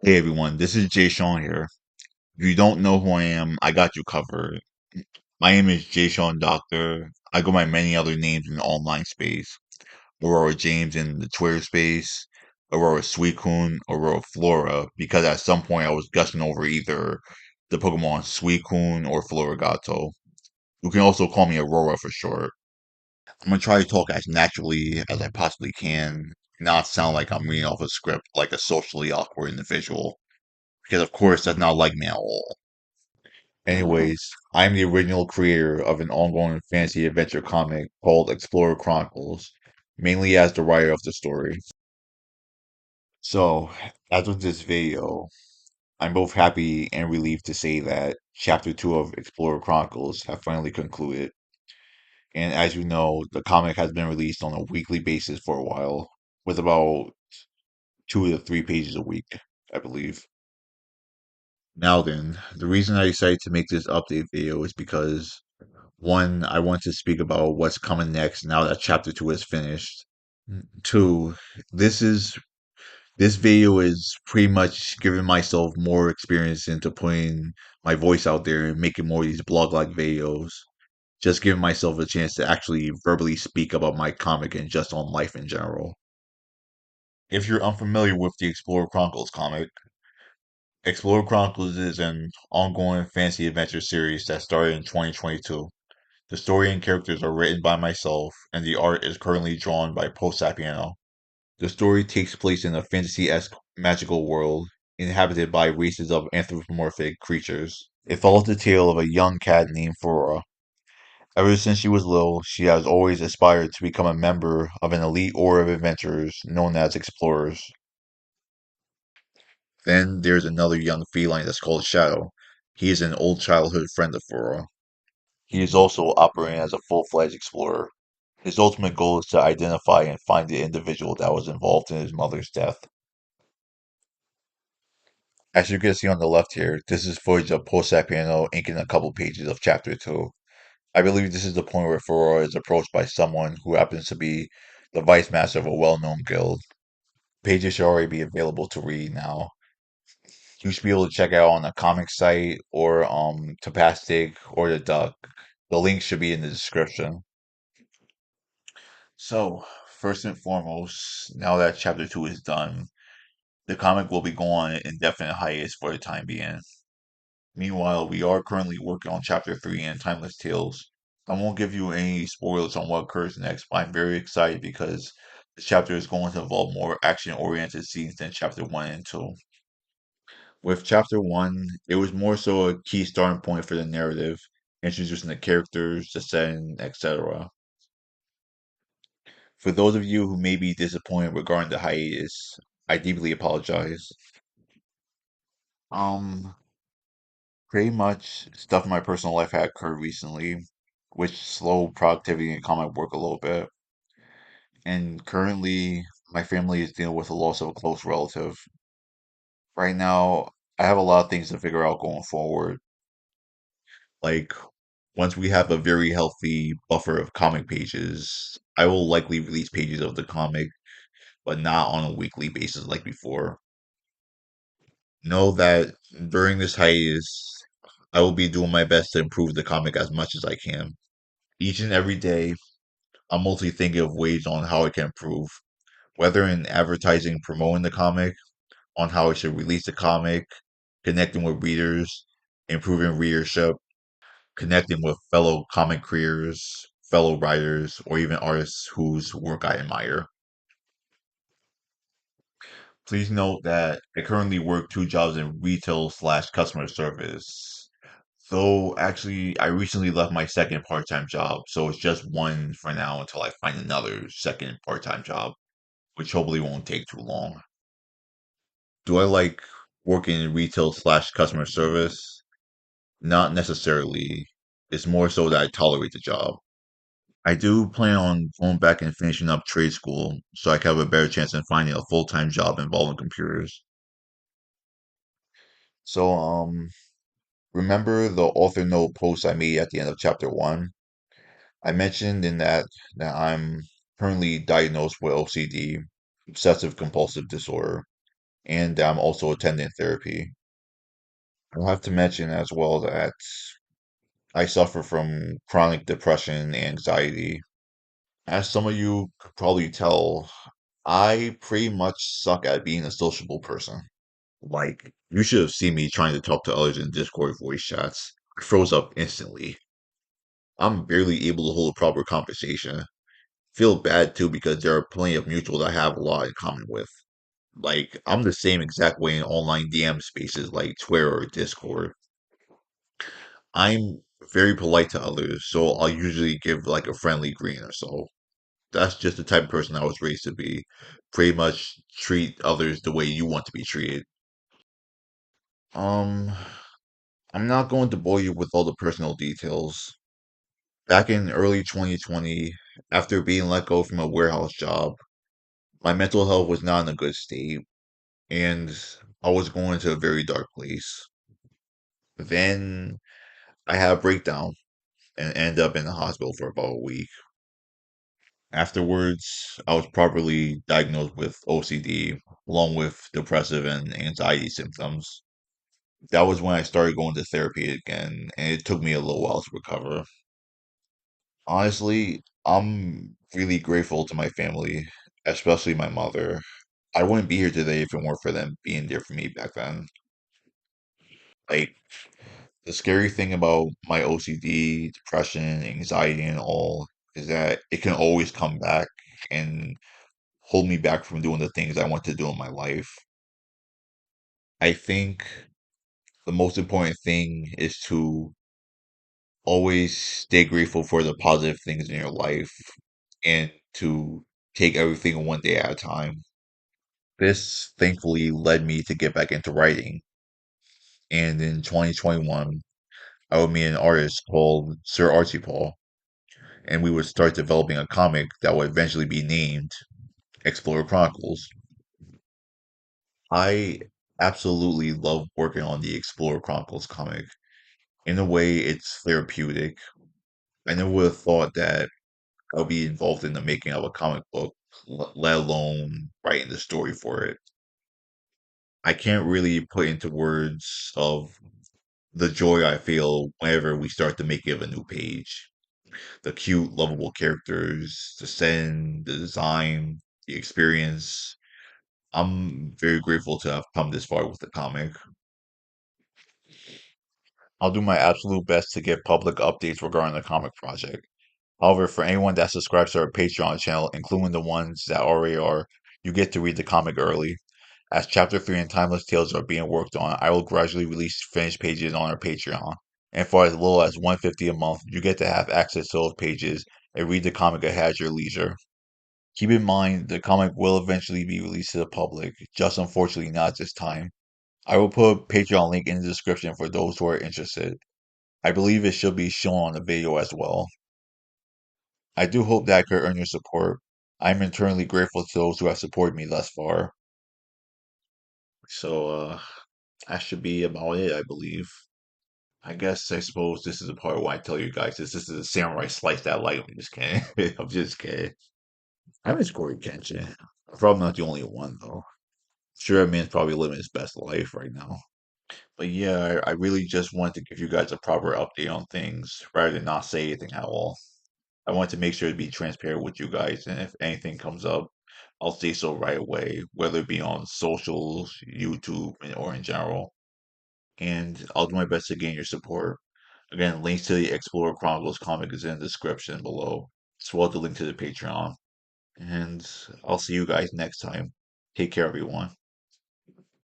Hey everyone, this is Jay Sean here. If you don't know who I am, I got you covered. My name is Jay Sean Doctor. I go by many other names in the online space. Aurora James in the Twitter space, Aurora Suicune, Aurora Flora, because at some point I was gushing over either the Pokemon Suicune or Florigato. You can also call me Aurora for short. I'm gonna try to talk as naturally as I possibly can, not sound like I'm reading off a script like a socially awkward individual. Because of course that's not like me at all. Anyways, I'm the original creator of an ongoing fantasy adventure comic called Explorer Chronicles, mainly as the writer of the story. So, as with this video, I'm both happy and relieved to say that Chapter 2 of Explorer Chronicles have finally concluded. And as you know, the comic has been released on a weekly basis for a while, with about 2 to 3 pages a week, I believe. Now then, the reason I decided to make this update video is because one, I want to speak about what's coming next now that chapter 2 is finished. Two, this is this video is pretty much giving myself more experience into putting my voice out there and making more of these blog like videos. Just giving myself a chance to actually verbally speak about my comic and just on life in general. If you're unfamiliar with the Explorer Chronicles comic, Explorer Chronicles is an ongoing fantasy adventure series that started in 2022. The story and characters are written by myself, and the art is currently drawn by Post Sapieno. The story takes place in a fantasy-esque magical world inhabited by races of anthropomorphic creatures. It follows the tale of a young cat named Flora. Ever since she was little, she has always aspired to become a member of an elite order of adventurers known as explorers. Then there's another young feline that's called Shadow. He is an old childhood friend of Flora. He is also operating as a full-fledged explorer. His ultimate goal is to identify and find the individual that was involved in his mother's death. As you can see on the left here, this is footage of Post Sapieno inking a couple pages of Chapter 2. I believe this is the point where Ferrara is approached by someone who happens to be the vice master of a well-known guild. Pages should already be available to read now. You should be able to check out on the comic site or Tapastic or the Duck. The link should be in the description. So, first and foremost, now that chapter 2 is done, the comic will be going on an indefinite hiatus for the time being. Meanwhile, we are currently working on chapter 3 in Timeless Tales. I won't give you any spoilers on what occurs next, but I'm very excited because this chapter is going to involve more action-oriented scenes than chapter 1 and 2. With chapter 1, it was more so a key starting point for the narrative, introducing the characters, the setting, etc. For those of you who may be disappointed regarding the hiatus, I deeply apologize. Um, Pretty much stuff in my personal life had occurred recently, which slowed productivity and comic work a little bit. And currently, my family is dealing with the loss of a close relative. Right now, I have a lot of things to figure out going forward. Like, once we have a very healthy buffer of comic pages, I will likely release pages of the comic, but not on a weekly basis like before. Know that during this hiatus, I will be doing my best to improve the comic as much as I can. Each and every day, I'm mostly thinking of ways on how I can improve, whether in advertising, promoting the comic, on how I should release the comic, connecting with readers, improving readership, connecting with fellow comic creators, fellow writers, or even artists whose work I admire. Please note that I currently work 2 jobs in retail slash customer service. Though actually, I recently left my second part-time job, so it's just one for now until I find another second part-time job, which hopefully won't take too long. Do I like working in retail slash customer service? Not necessarily. It's more so that I tolerate the job. I do plan on going back and finishing up trade school so I can have a better chance in finding a full-time job involving computers. So, remember the author note post I made at the end of chapter 1? I mentioned in that I'm currently diagnosed with OCD, obsessive compulsive disorder. and I'm also attending therapy. I'll have to mention as well that I suffer from chronic depression and anxiety. As some of you could probably tell, I pretty much suck at being a sociable person. Like, you should have seen me trying to talk to others in Discord voice chats. I froze up instantly. I'm barely able to hold a proper conversation. Feel bad too because there are plenty of mutuals I have a lot in common with. Like, I'm the same exact way in online DM spaces like Twitter or Discord. I'm very polite to others, so I'll usually give like a friendly greeting or so. That's just the type of person I was raised to be. Pretty much treat others the way you want to be treated. Um, I'm not going to bore you with all the personal details. Back in early 2020, after being let go from a warehouse job, my mental health was not in a good state, and I was going into a very dark place. Then I had a breakdown and ended up in the hospital for about a week. Afterwards, I was properly diagnosed with OCD, along with depressive and anxiety symptoms. That was when I started going to therapy again, and it took me a little while to recover. Honestly, I'm really grateful to my family, especially my mother. I wouldn't be here today if it weren't for them being there for me back then. Like, the scary thing about my OCD, depression, anxiety, and all is that it can always come back and hold me back from doing the things I want to do in my life. I think the most important thing is to always stay grateful for the positive things in your life and to take everything one day at a time. This thankfully led me to get back into writing. And in 2021, I would meet an artist called Sir Archie Paul, and we would start developing a comic that would eventually be named Explorer Chronicles. I absolutely love working on the Explorer Chronicles comic. In a way, it's therapeutic. I never would have thought that I would be involved in the making of a comic book, let alone writing the story for it. I can't really put into words of the joy I feel whenever we start the making of a new page. The cute, lovable characters, the setting, the design, the experience. I'm very grateful to have come this far with the comic. I'll do my absolute best to get public updates regarding the comic project. However, for anyone that subscribes to our Patreon channel, including the ones that already are, you get to read the comic early. As Chapter 3 and Timeless Tales are being worked on, I will gradually release finished pages on our Patreon. And for as little as 150 a month, you get to have access to those pages and read the comic ahead at your leisure. Keep in mind, the comic will eventually be released to the public, just unfortunately not this time. I will put a Patreon link in the description for those who are interested. I believe it should be shown on the video as well. I do hope that I could earn your support. I'm eternally grateful to those who have supported me thus far. So, that should be about it, I believe. I suppose this is the part where I tell you guys this is a samurai slice that light. I'm just kidding. I'm just kidding. I miss Corey Kenshin. I'm probably not the only one, though. Sure, that man's probably living his best life right now. But yeah, I really just wanted to give you guys a proper update on things rather than not say anything at all. I want to make sure to be transparent with you guys, and if anything comes up, I'll say so right away, whether it be on socials, YouTube, or in general. And I'll do my best to gain your support. Again, links to the Explorer Chronicles comic is in the description below, as well as the link to the Patreon. And I'll see you guys next time. Take care, everyone.